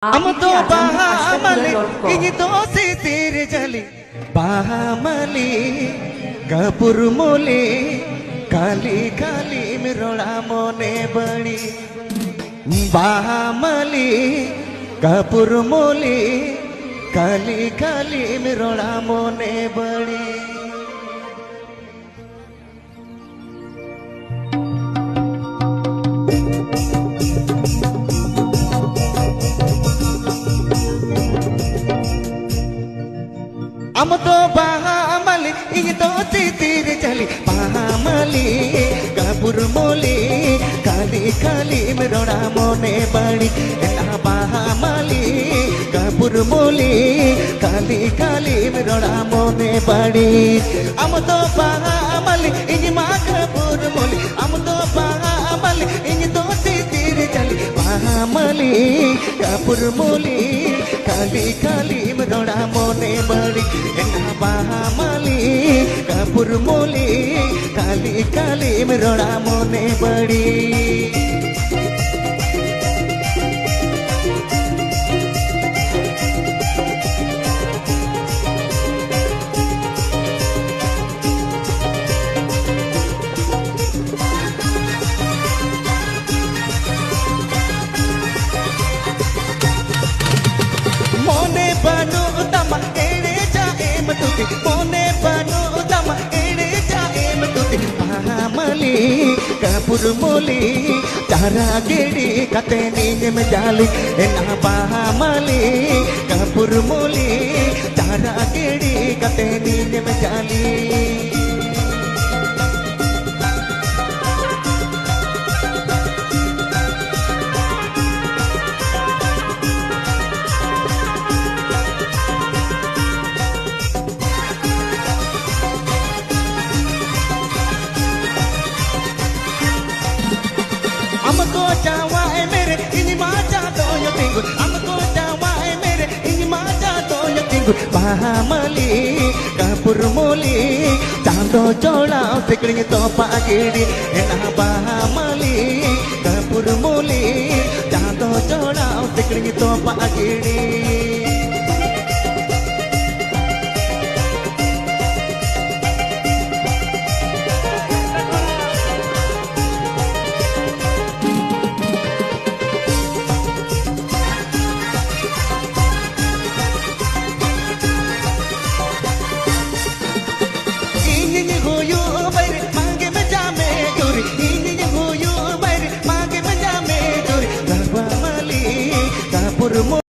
हम तो बहामली ये तो से तेरे जली बहामली कपूर मोली काली काली मिरोड़ा मोने बड़ी बहामली कपूर मोली काली काली मिरोड़ा मोने बड़ी हम तो बहामली ये तो तीर चली बहामली कपूर मोली काली काली मिरोड़ा मोने बड़ी ना बहामली कपूर मोली काली काली मिरोड़ा मोने बड़ी हम तो बहामली ये माँ कपूर मोली हम तो बहामली ये तो तीर चली बहामली कपूर मोली काली काली मिरोड़ा मोने बड़ी ना बहामली कपूर मोली काली काली मिरोड़ा मोने बड़ी मोने बनो तम एड़े जाए मतुती मोने बनो तम एड़े जाए मतुती बहामली कपूर मोली तारा गेड़ी कते नींद में जाली ना बहामली कपूर मोली तारा गेड़ी कते नींद में जाली हमको चावाए मेरे इन माचा तो यतिंगु हमको चावाए मेरे इन माचा तो यतिंगु बहामली कपूर मोली चांदो चोड़ा सिकड़ी तो पागिड़ी ना बहामली कपूर मोली चांदो चोड़ा सिकड़ी तो पागिड़ी